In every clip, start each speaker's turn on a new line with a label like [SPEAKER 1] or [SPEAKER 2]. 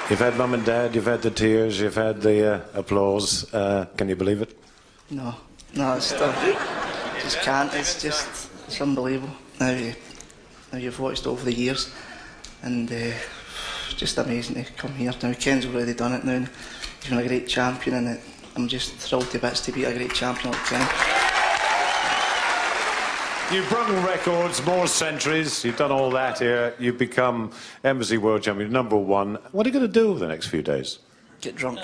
[SPEAKER 1] You've had mum and dad, you've had the tears, you've had the applause. Can you believe it?
[SPEAKER 2] No, it's still, just can't. It's unbelievable. Now you've watched over the years, and just amazing to come here. Now Ken's already done it now. He's been a great champion, and I'm just thrilled to bits to beat a great champion like Ken.
[SPEAKER 1] You've broken records, more centuries, you've done all that here, you've become Embassy World Champion, #1. What are you going to do over the next few days?
[SPEAKER 2] Get drunk.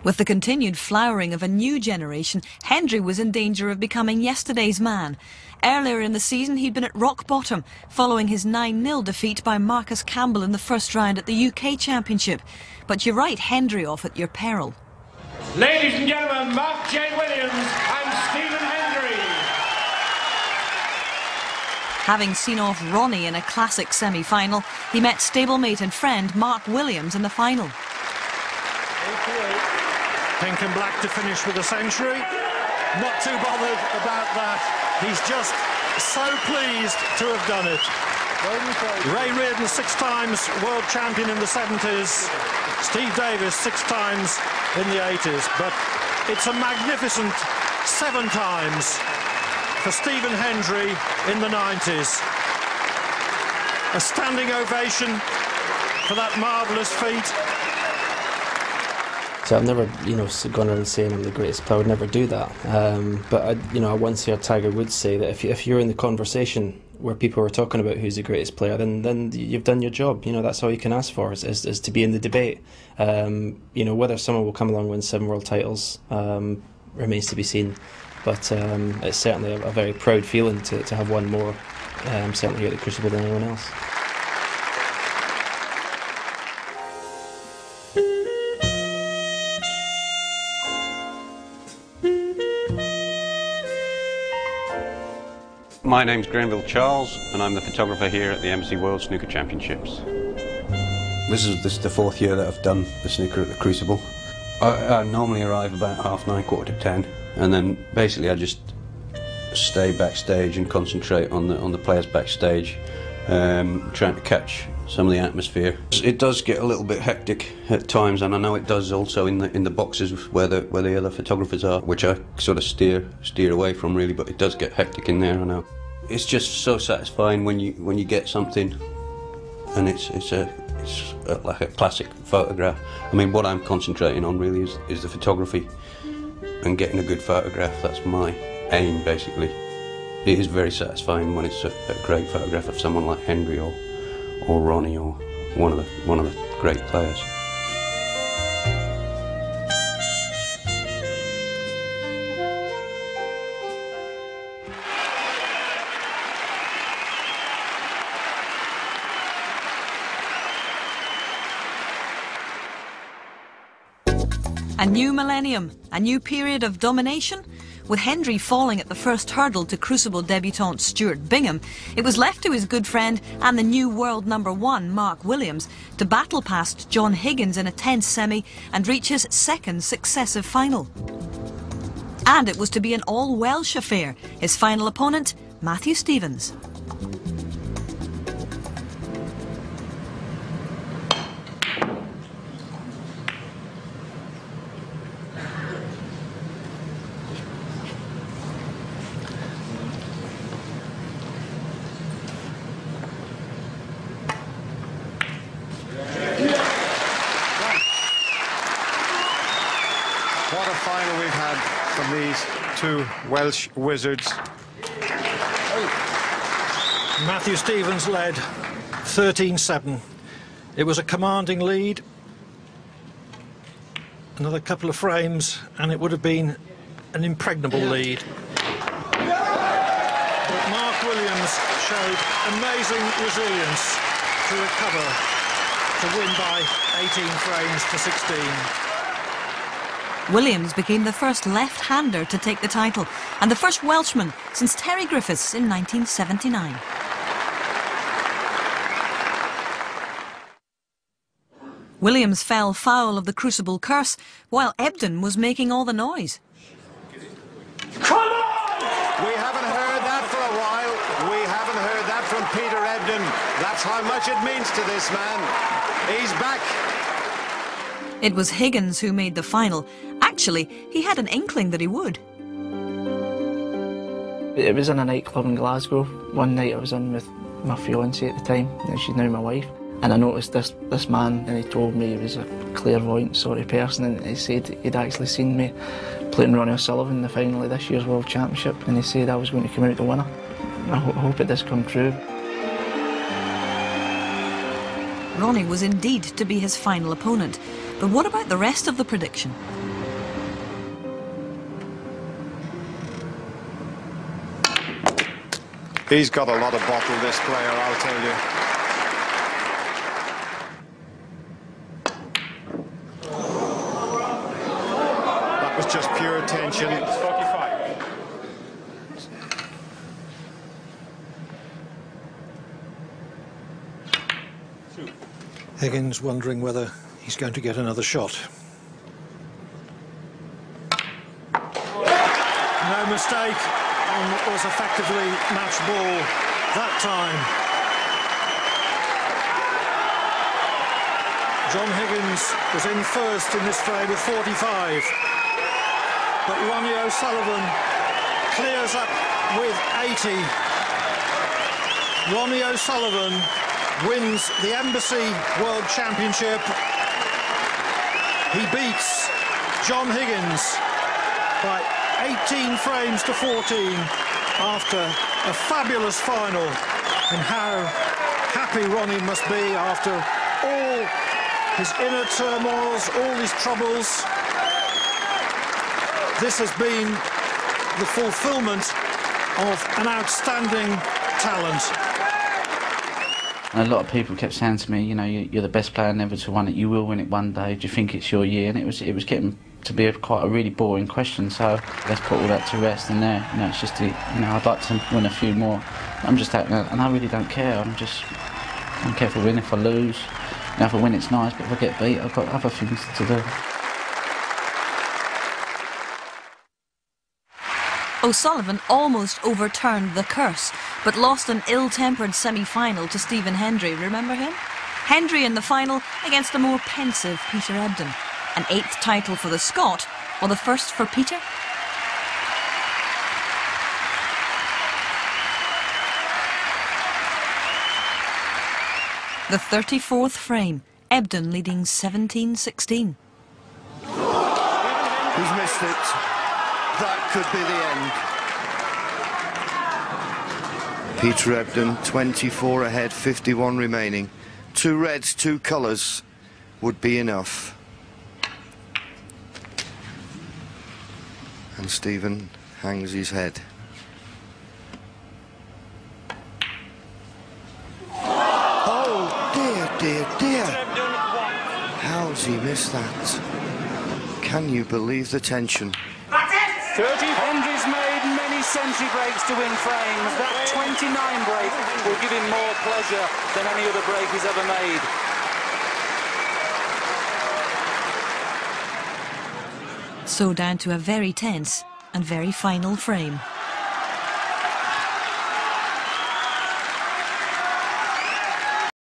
[SPEAKER 3] With the continued flowering of a new generation, Hendry was in danger of becoming yesterday's man. Earlier in the season, he'd been at rock bottom, following his 9-0 defeat by Marcus Campbell in the first round at the UK Championship. But you write Hendry off at your peril.
[SPEAKER 4] Ladies and gentlemen, Mark J. Williams and Stephen Hendry.
[SPEAKER 3] Having seen off Ronnie in a classic semi-final, he met stablemate and friend Mark Williams in the final.
[SPEAKER 5] Pink and black to finish with a century. Not too bothered about that. He's just so pleased to have done it. Ray Reardon, 6 times world champion in the 70s. Steve Davis, 6 times in the 80s. But it's a magnificent 7 times for Stephen Hendry in the 90s. A standing ovation for that marvellous feat.
[SPEAKER 6] So I've never, gone around saying I'm the greatest player. I would never do that. But I once heard Tiger Woods say that if you're in the conversation where people are talking about who's the greatest player, then you've done your job. That's all you can ask for is to be in the debate. Whether someone will come along and win 7 world titles remains to be seen. But it's certainly a very proud feeling to have won more, certainly here at the Crucible, than anyone else.
[SPEAKER 7] My name's Grenville Charles, and I'm the photographer here at the Embassy World Snooker Championships. This is the 4th year that I've done the snooker at the Crucible. I normally arrive about 9:30, 9:45, and then basically I just stay backstage and concentrate on the players backstage, trying to catch some of the atmosphere. It does get a little bit hectic at times, and I know it does also in the boxes where the other photographers are, which I sort of steer away from really. But it does get hectic in there, I know. It's just so satisfying when you get something, and it's like a classic photograph. I mean, what I'm concentrating on really is the photography and getting a good photograph. That's my aim basically. It is very satisfying when it's a great photograph of someone like Hendry or Ronnie or one of the great players.
[SPEAKER 3] A new millennium, a new period of domination. With Hendry falling at the first hurdle to Crucible debutant Stuart Bingham, it was left to his good friend and the new world #1, Mark Williams, to battle past John Higgins in a tense semi and reach his 2nd successive final. And it was to be an all-Welsh affair, his final opponent, Matthew Stevens.
[SPEAKER 8] What a final we've had from these 2 Welsh wizards.
[SPEAKER 5] Matthew Stevens led 13-7. It was a commanding lead. Another couple of frames and it would have been an impregnable lead. But Mark Williams showed amazing resilience to recover, to win by 18 frames to 16.
[SPEAKER 3] Williams became the first left-hander to take the title and the first Welshman since Terry Griffiths in 1979. Williams fell foul of the Crucible curse, while Ebden was making all the noise.
[SPEAKER 1] Come on! We haven't heard that for a while. We haven't heard that from Peter Ebden. That's how much it means to this man. He's back.
[SPEAKER 3] It was Higgins who made the final. Actually, he had an inkling that he would.
[SPEAKER 2] It was in a nightclub in Glasgow. One night I was in with my fiancée at the time, and she's now my wife. And I noticed this man, and he told me he was a clairvoyant sort of person, and he said he'd actually seen me playing Ronnie O'Sullivan in the final of this year's World Championship, and he said I was going to come out the winner. I hope it does come true.
[SPEAKER 3] Ronnie was indeed to be his final opponent. But what about the rest of the prediction?
[SPEAKER 8] He's got a lot of bottle, this player, I'll tell you. That was just pure tension. 45.
[SPEAKER 5] Higgins wondering whether he's going to get another shot. No mistake on what was effectively match ball that time. John Higgins was in first in this fray with 45. But Ronnie O'Sullivan clears up with 80. Ronnie O'Sullivan wins the Embassy World Championship. He beats John Higgins by 18 frames to 14 after a fabulous final. And how happy Ronnie must be after all his inner turmoils, all his troubles. This has been the fulfilment of an outstanding talent.
[SPEAKER 9] And a lot of people kept saying to me, you know, you're the best player never to win it. You will win it one day. Do you think it's your year? And it was getting to be quite a really boring question. So let's put all that to rest. And there, you know, it's just, I'd like to win a few more. I'm just out there, and I really don't care. I don't care if I win, if I lose. You know, if I win, it's nice. But if I get beat, I've got other things to do.
[SPEAKER 3] O'Sullivan almost overturned the curse, but lost an ill-tempered semi-final to Stephen Hendry. Remember him? Hendry in the final against a more pensive Peter Ebden. An 8th title for the Scot, or the first for Peter? The 34th frame, Ebden leading 17-16.
[SPEAKER 10] He's missed it. That could be the end. Peter Ebden, 24 ahead, 51 remaining. 2 reds, 2 colours would be enough. And Stephen hangs his head. Oh, dear, dear, dear. How's he missed that? Can you believe the tension?
[SPEAKER 11] 30. Hendry's made many century breaks to win frames. That 29 break will give him more pleasure than any other break he's ever made.
[SPEAKER 3] So down to a very tense and very final frame.